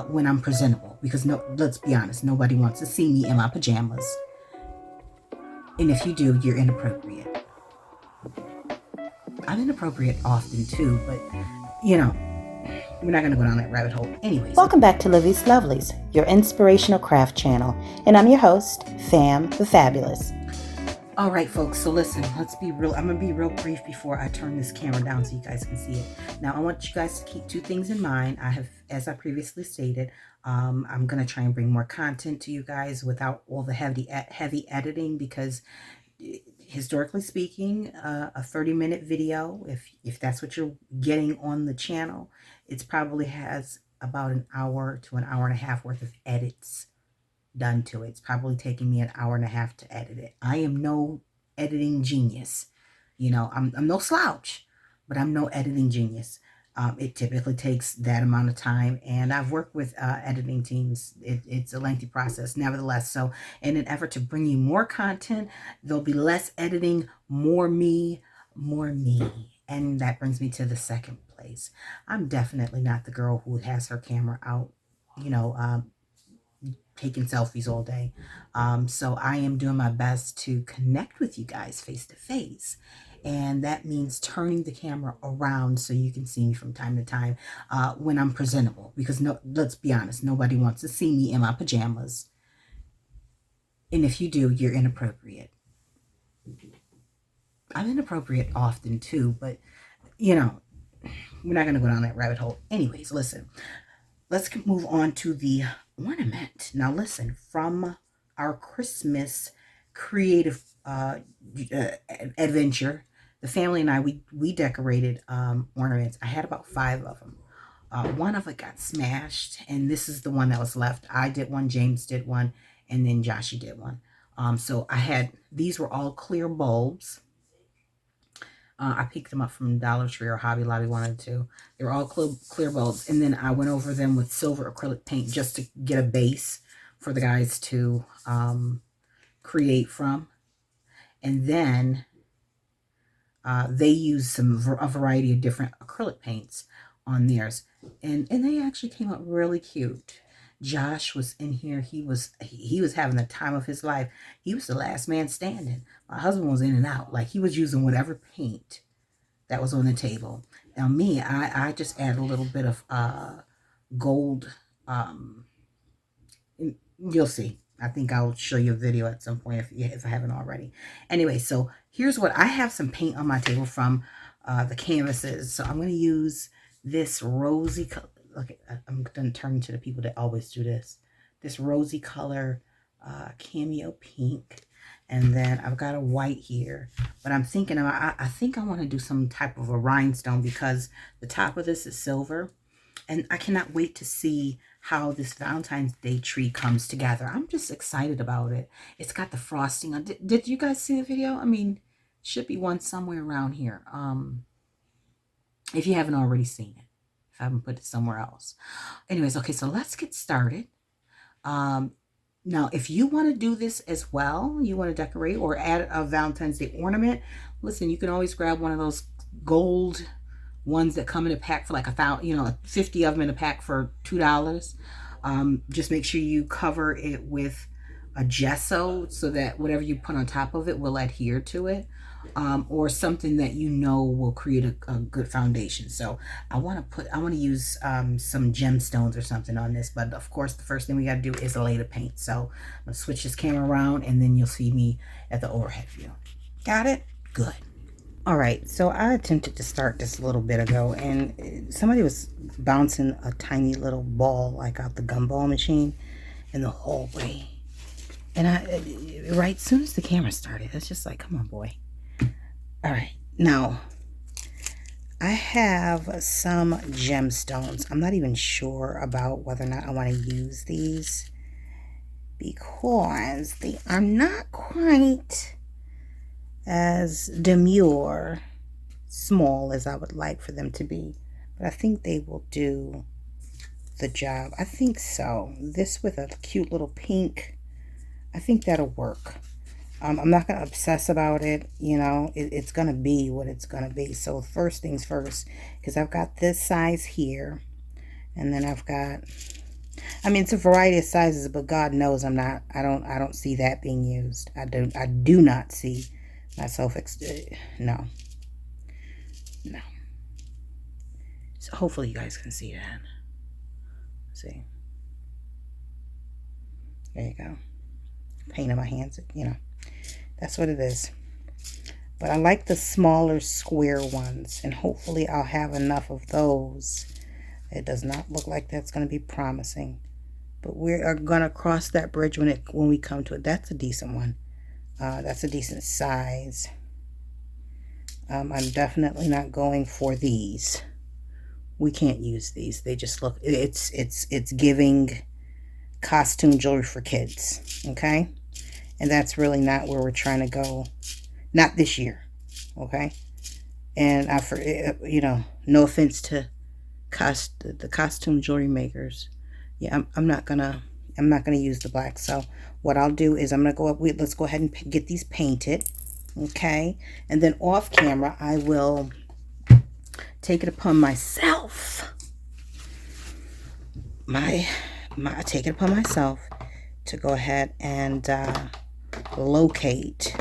when I'm presentable, because no, let's be honest, nobody wants to see me in my pajamas. And if you do, you're inappropriate. I'm inappropriate often too, but you know, we're not going to go down that rabbit hole. Anyways. Welcome back to Livie's Lovelies, your inspirational craft channel. And I'm your host, Pham the Fabulous. All right, folks. So listen, let's be real. I'm going to be real brief before I turn this camera down so you guys can see it. Now, I want you guys to keep two things in mind. I have, as I previously stated, I'm going to try and bring more content to you guys without all the heavy editing, because historically speaking, a 30-minute video, if that's what you're getting on the channel, it probably has about an hour to an hour and a half worth of edits done to it. It's probably taking me an hour and a half to edit it. I am no editing genius. You know, I'm no slouch, but I'm no editing genius. It typically takes that amount of time, and I've worked with editing teams. It's a lengthy process, nevertheless. So in an effort to bring you more content, there'll be less editing, more me, more me. And that brings me to the second place. I'm definitely not the girl who has her camera out, you know, taking selfies all day. So I am doing my best to connect with you guys face to face. And that means turning the camera around so you can see me from time to time when I'm presentable. Because no, let's be honest, nobody wants to see me in my pajamas. And if you do, you're inappropriate. I'm inappropriate often too, but you know, we're not going to go down that rabbit hole. Anyways, listen, let's move on to the ornament. Now listen, from our Christmas creative adventure, the family and I, we decorated ornaments. I had about 5 of them. One of it got smashed, and this is the one that was left. I did one, James did one, and then Joshy did one. So I had, these were all clear bulbs. I picked them up from Dollar Tree or Hobby Lobby, one or two. They were all clear bulbs. And then I went over them with silver acrylic paint just to get a base for the guys to create from. And then they used a variety of different acrylic paints on theirs. And they actually came out really cute. Josh was in here. He was having the time of his life. He was the last man standing. My husband was in and out. Like, he was using whatever paint that was on the table. Now me, I just add a little bit of gold. You'll see. I think I'll show you a video at some point if I haven't already. Anyway, so here's what I have: some paint on my table from the canvases. So I'm going to use this rosy color. Look, I'm going to turn to the people that always do this. This rosy color, cameo pink. And then I've got a white here. But I'm thinking, I think I want to do some type of a rhinestone, because the top of this is silver. And I cannot wait to see how this Valentine's Day tree comes together. I'm just excited about it. It's got the frosting on. Did you guys see the video? I mean, should be one somewhere around here. If you haven't already seen it. If I haven't put it somewhere else. Anyways, okay, so let's get started. Now, if you want to do this as well, you want to decorate or add a Valentine's Day ornament, listen, you can always grab one of those gold ones that come in a pack for like 50 of them in a pack for $2. Just make sure you cover it with a gesso so that whatever you put on top of it will adhere to it. Or something that you know will create a good foundation. So I want to use some gemstones or something on this, but of course the first thing we got to do is lay the paint. So I'm gonna switch this camera around, and then you'll see me at the overhead view. Got it? Good. All right, so I attempted to start this a little bit ago, and somebody was bouncing a tiny little ball like out the gumball machine in the hallway, and right as soon as the camera started, it's just like, come on, boy. All right, now I have some gemstones. I'm not even sure about whether or not I want to use these, because they are not quite as demure small as I would like for them to be, but I think they will do the job. I think so. This with a cute little pink, I think that'll work. I'm not going to obsess about it. You know, it's going to be what it's going to be. So first things first, because I've got this size here, and then I've got I mean, it's a variety of sizes, but God knows I don't see that being used. I do not see myself, no, no. So hopefully you guys can see that. See, there you go. Paint on my hands, you know, that's what it is. But I like the smaller square ones, and hopefully I'll have enough of those. It does not look like that's going to be promising, but we are going to cross that bridge when we come to it. That's a decent one. That's a decent size. I'm definitely not going for these. We can't use these. They just look, it's giving costume jewelry for kids, okay? And that's really not where we're trying to go. Not this year, okay? And you know, no offense to the costume jewelry makers. Yeah, I'm not gonna use the black. So what I'll do is I'm gonna go up. Let's go ahead and get these painted, okay? And then off camera, I will take it upon myself. Take it upon myself to go ahead and locate,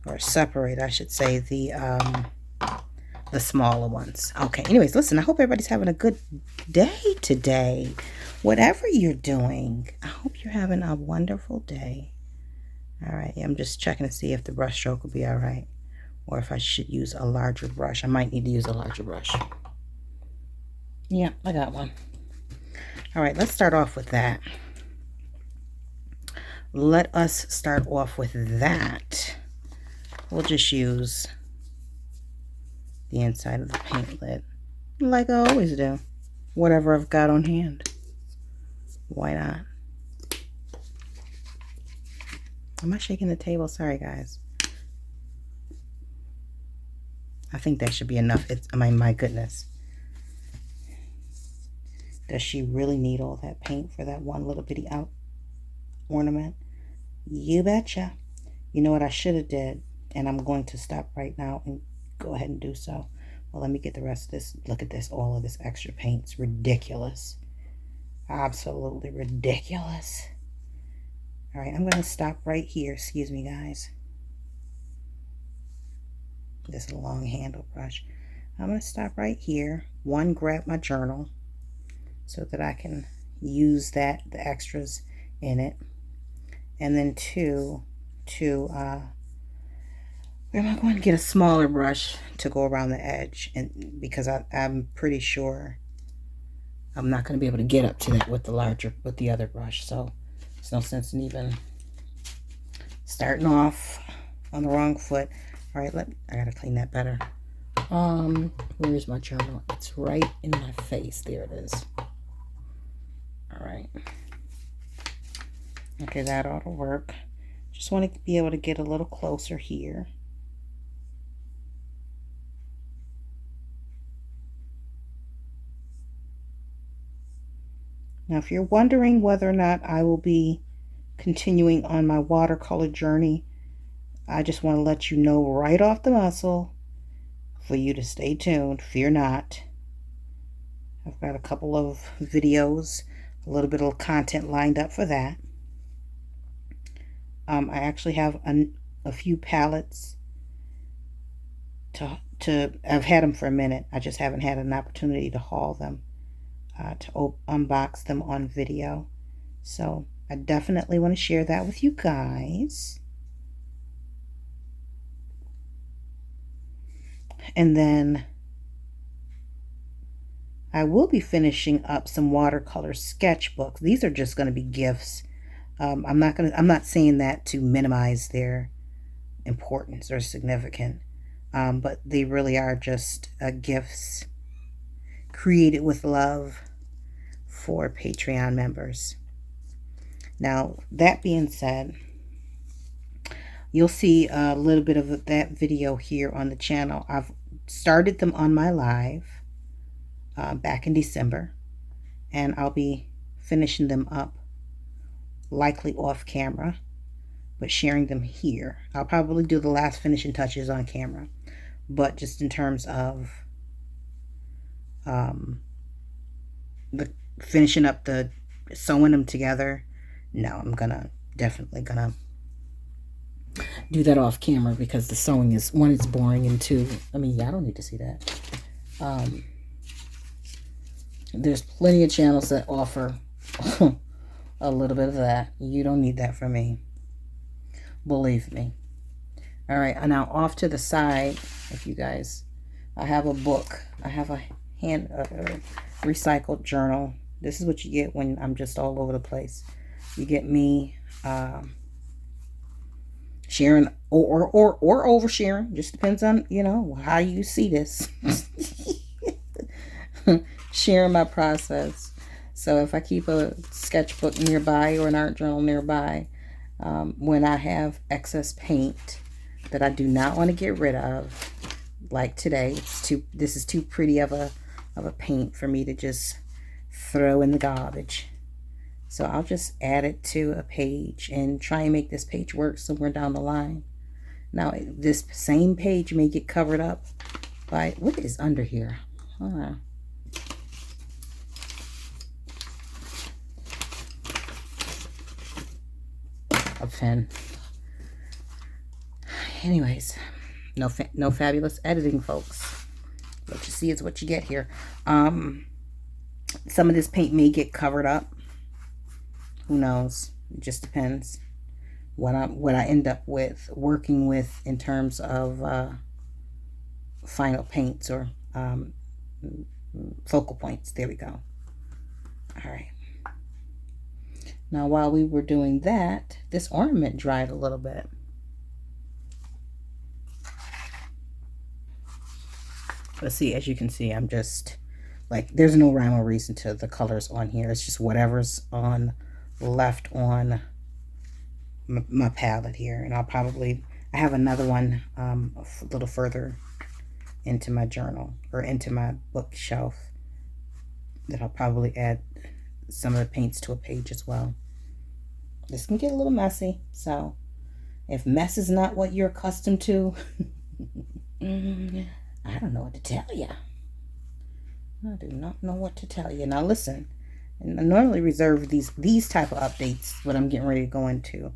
or separate, I should say, the smaller ones. Okay, anyways, listen, I hope everybody's having a good day today. Whatever you're doing, I hope you're having a wonderful day. All right, I'm just checking to see if the brush stroke will be all right, or if I should use a larger brush. I might need to use a larger brush. Yeah, I got one. All right, let's start off with that. Let us start off with that. We'll just use the inside of the paint lid, like I always do. Whatever I've got on hand. Why not? Am I shaking the table? Sorry, guys. I think that should be enough. My goodness. Does she really need all that paint for that one little bitty out ornament? You betcha. You know what I should have did, and I'm going to stop right now and go ahead and do so. Well, let me get the rest of this. Look at this. All of this extra paint. It's ridiculous. Absolutely ridiculous. All right, I'm going to stop right here. Excuse me, guys. This is a long handle brush. I'm going to stop right here. One, grab my journal so that I can use the extras in it. And then two, where am I going to get a smaller brush to go around the edge? And because I'm pretty sure I'm not going to be able to get up to that with the other brush. So there's no sense in even starting off on the wrong foot. All right, I gotta clean that better. Where's my journal? It's right in my face. There it is. All right. Okay, that ought to work. Just want to be able to get a little closer here. Now, if you're wondering whether or not I will be continuing on my watercolor journey, I just want to let you know right off the muscle for you to stay tuned. Fear not. I've got a couple of videos, a little bit of content lined up for that. I actually have a few palettes I've had them for a minute. I just haven't had an opportunity to haul them, to unbox them on video. So I definitely want to share that with you guys. And then I will be finishing up some watercolor sketchbooks. These are just going to be gifts. I'm not saying that to minimize their importance or significance, but they really are just gifts created with love for Patreon members. Now, that being said, you'll see a little bit of that video here on the channel. I've started them on my live back in December, and I'll be finishing them up, likely off camera, but sharing them here. I'll probably do the last finishing touches on camera, but just in terms of the finishing up the sewing them together. No, I'm definitely gonna do that off camera because the sewing is, one, it's boring, and two, I mean, yeah, I don't need to see that. There's plenty of channels that offer a little bit of that. You don't need that from me. Believe me. All right, now off to the side, if you guys, I have a book. I have a recycled journal. This is what you get when I'm just all over the place. You get me sharing or oversharing. Just depends on, how you see this. Sharing my process. So if I keep a sketchbook nearby or an art journal nearby, when I have excess paint that I do not want to get rid of, like today, this is too pretty of a paint for me to just throw in the garbage. So I'll just add it to a page and try and make this page work somewhere down the line. Now this same page may get covered up by, what is under here? Hold on. A pen. Anyways, no fabulous editing, folks. What you see is what you get here. Some of this paint may get covered up. Who knows? It just depends what I end up with working with in terms of final paints or focal points. There we go. All right. Now, while we were doing that, this ornament dried a little bit. But see, as you can see, I'm just like, there's no rhyme or reason to the colors on here. It's just whatever's left on my palette here. And I have another one a little further into my journal or into my bookshelf that I'll probably add some of the paints to a page as well. This can get a little messy, so if mess is not what you're accustomed to, I don't know what to tell you. I do not know what to tell you. Now listen, and I normally reserve these type of updates, what I'm getting ready to go into,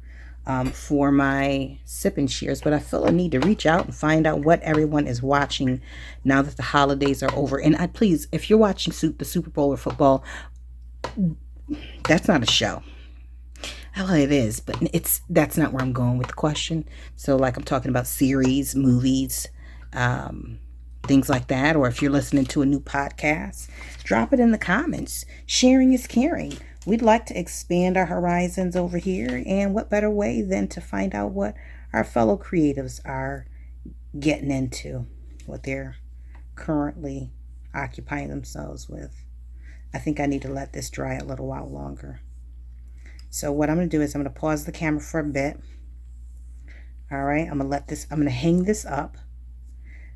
for my sip and shares, but I feel a need to reach out and find out what everyone is watching now that the holidays are over. And please, if you're watching the Super Bowl or football, that's not a show. Well, it is, but that's not where I'm going with the question. So like, I'm talking about series, movies, things like that. Or if you're listening to a new podcast, drop it in the comments. Sharing is caring. We'd like to expand our horizons over here, and what better way than to find out what our fellow creatives are getting into, what they're currently occupying themselves with. I think I need to let this dry a little while longer. So what I'm going to do is I'm going to pause the camera for a bit. All right, I'm going to hang this up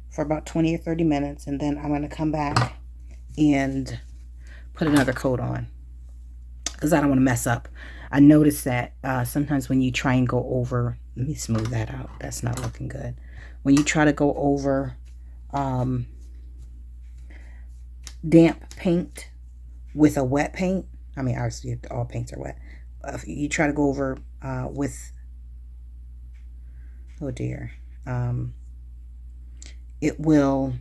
for about 20 or 30 minutes, and then I'm going to come back and put another coat on because I don't want to mess up. I noticed that sometimes when you try and go over, let me smooth that out. That's not looking good. When you try to go over damp paint with a wet paint, I mean, obviously all paints are wet. You try to go over with, oh dear, it will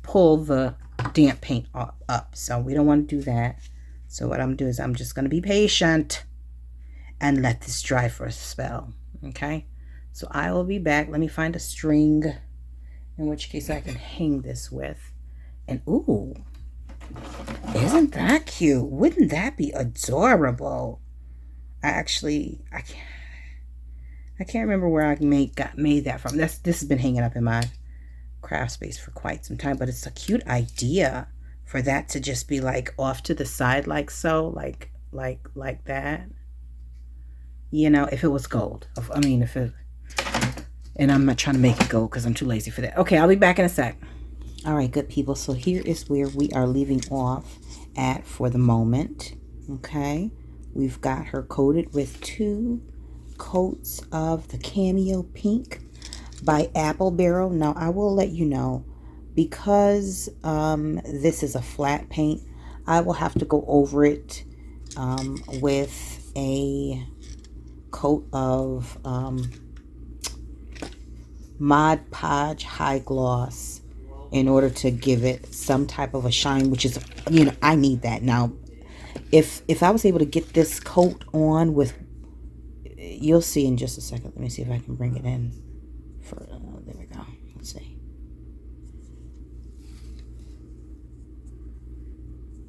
pull the damp paint up. So we don't want to do that. So what I'm going to do is I'm just going to be patient and let this dry for a spell. Okay. So I will be back. Let me find a string, in which case I can hang this with. And ooh, isn't that cute? Wouldn't that be adorable? I can't remember where I made that from. This has been hanging up in my craft space for quite some time, but it's a cute idea for that to just be like off to the side, like so, like that. You know, if it was gold. I mean, and I'm not trying to make it gold because I'm too lazy for that. Okay, I'll be back in a sec. All right, good people. So here is where we are leaving off at for the moment. Okay, we've got her coated with 2 coats of the Cameo Pink by Apple Barrel. Now I will let you know, because this is a flat paint, I will have to go over it with a coat of Mod Podge High Gloss in order to give it some type of a shine, which is, I need that. Now, if I was able to get this coat on with, you'll see in just a second. Let me see if I can bring it in. There we go. Let's see.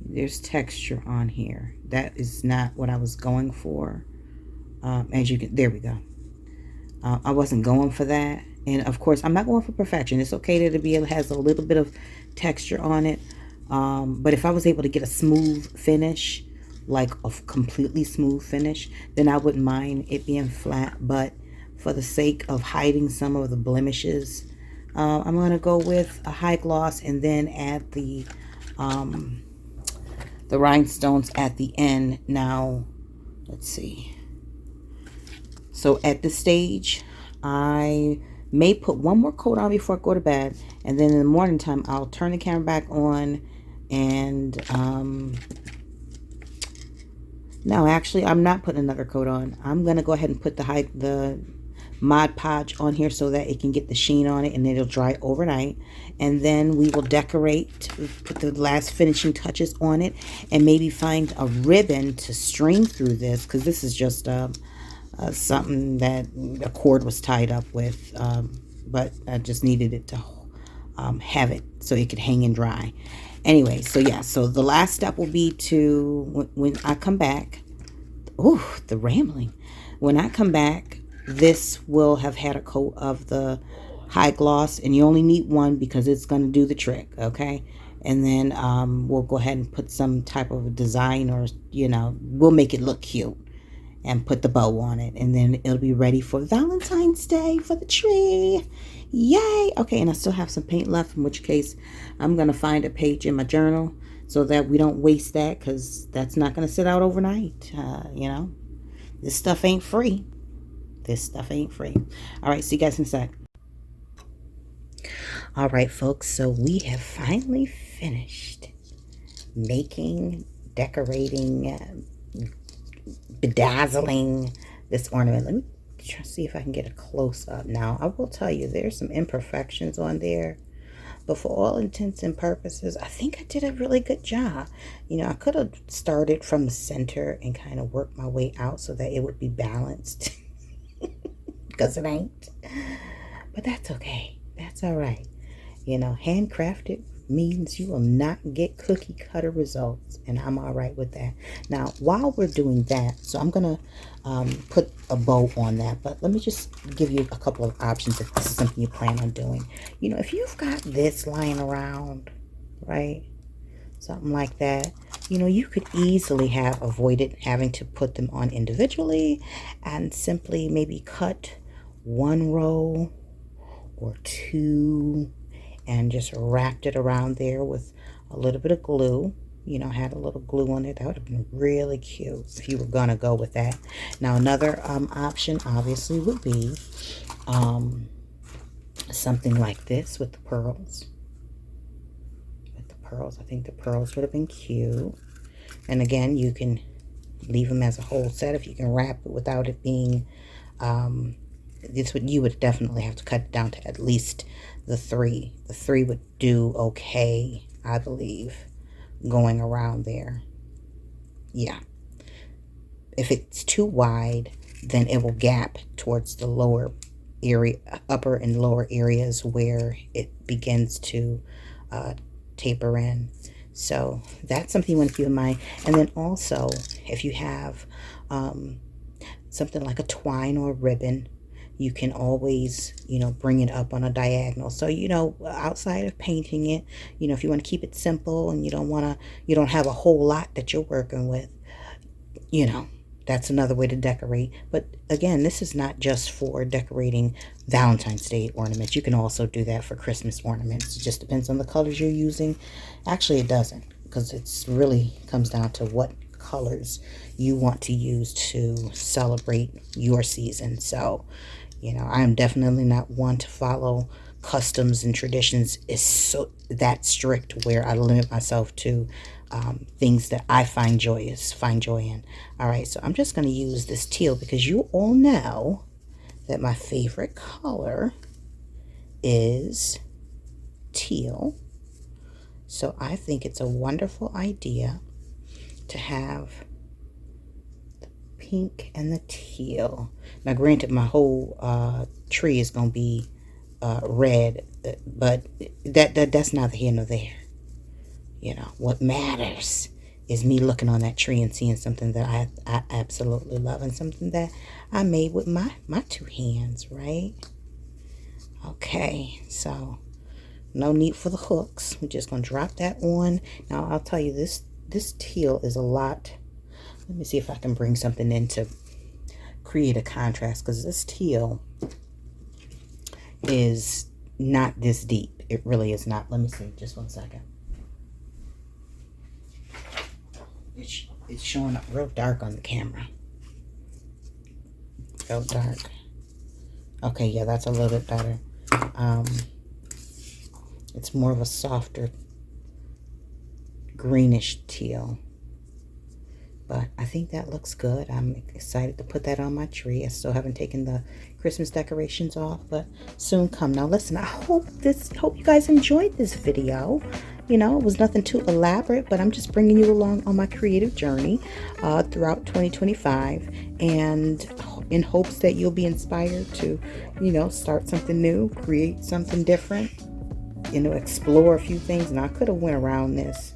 There's texture on here. That is not what I was going for. As you can, there we go. I wasn't going for that. And of course, I'm not going for perfection. It's okay that it has a little bit of texture on it. But if I was able to get a smooth finish, like a completely smooth finish, then I wouldn't mind it being flat. But for the sake of hiding some of the blemishes, I'm going to go with a high gloss and then add the rhinestones at the end. Now, let's see. So at this stage, I may put one more coat on before I go to bed, and then in the morning time I'll turn the camera back on. And no, actually I'm not putting another coat on. I'm gonna go ahead and put the Mod Podge on here so that it can get the sheen on it, and it'll dry overnight. And then we will decorate, put the last finishing touches on it, and maybe find a ribbon to string through this, because this is just something that a cord was tied up with, but I just needed it to have it so it could hang and dry. Anyway, so yeah, so the last step will be to, when I come back, ooh, the rambling. When I come back, this will have had a coat of the high gloss, and you only need one because it's going to do the trick, okay? And then we'll go ahead and put some type of a design, or, we'll make it look cute and put the bow on it, and then it'll be ready for Valentine's Day for the tree. Yay! Okay, and I still have some paint left, in which case I'm going to find a page in my journal so that we don't waste that, because that's not going to sit out overnight. This stuff ain't free. This stuff ain't free. All right, see you guys in a sec. All right, folks, so we have finally finished decorating, bedazzling this ornament. Let me try to see if I can get a close-up. Now, I will tell you, there's some imperfections on there, but for all intents and purposes, I think I did a really good job. I could have started from the center and kind of worked my way out so that it would be balanced, because it ain't. But that's okay. That's all right. Handcrafted means you will not get cookie cutter results, and I'm all right with that. Now, while we're doing that, so I'm gonna put a bow on that, but let me just give you a couple of options if this is something you plan on doing. If you've got this lying around, right, something like that, you could easily have avoided having to put them on individually, and simply maybe cut one row or two and just wrapped it around there with a little bit of glue. Had a little glue on it. That would have been really cute if you were gonna go with that. Now, another option obviously would be something like this with the pearls. I think the pearls would have been cute. And again, you can leave them as a whole set if you can wrap it without it being you would definitely have to cut it down to at least the 3. The 3 would do okay, I believe, going around there. Yeah. If it's too wide, then it will gap towards the lower area, upper and lower areas where it begins to taper in. So that's something you want to keep in mind. And then also, if you have something like a twine or a ribbon, you can always, bring it up on a diagonal. So, outside of painting it, if you want to keep it simple and you don't have a whole lot that you're working with, that's another way to decorate. But again, this is not just for decorating Valentine's Day ornaments. You can also do that for Christmas ornaments. It just depends on the colors you're using. Actually, it doesn't, because it's really comes down to what colors you want to use to celebrate your season. So, I am definitely not one to follow customs and traditions is so that strict where I limit myself to things that I find joy in. All right, so I'm just going to use this teal because you all know that my favorite color is teal. So I think it's a wonderful idea to have the pink and the teal. Now, granted, my whole tree is going to be red, but that's neither here nor there. You know, what matters is me looking on that tree and seeing something that I absolutely love and something that I made with my two hands, right? Okay, so no need for the hooks. We're just going to drop that on. Now, I'll tell you, this teal is a lot. Let me see if I can bring something in to create a contrast, because this teal is not this deep. It really is not. Let me see, just 1 second. It's showing up real dark on the camera. Real dark. Okay, yeah, that's a little bit better. It's more of a softer greenish teal. But I think that looks good. I'm excited to put that on my tree. I still haven't taken the Christmas decorations off, but soon come. Now listen, I hope you guys enjoyed this video. You know, it was nothing too elaborate, but I'm just bringing you along on my creative journey throughout 2025, and in hopes that you'll be inspired to, you know, start something new, create something different, you know, explore a few things. And I could have went around this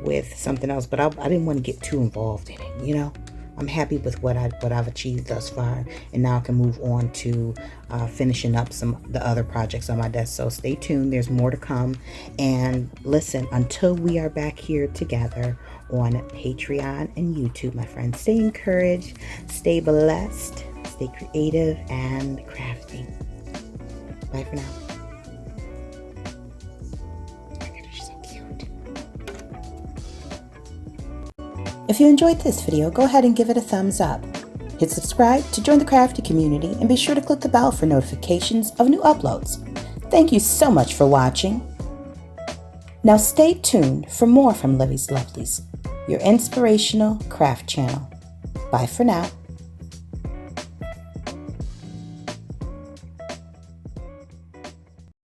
with something else, but I didn't want to get too involved in it. You know, I'm happy with what I've achieved thus far, and now I can move on to finishing up some of the other projects on my desk. So stay tuned, there's more to come. And listen, until we are back here together on Patreon and YouTube, my friends, stay encouraged, stay blessed, stay creative and crafty. Bye for now. If you enjoyed this video, go ahead and give it a thumbs up. Hit subscribe to join the crafty community, and be sure to click the bell for notifications of new uploads. Thank you so much for watching. Now stay tuned for more from Livie's Lovelies, your inspirational craft channel. Bye for now.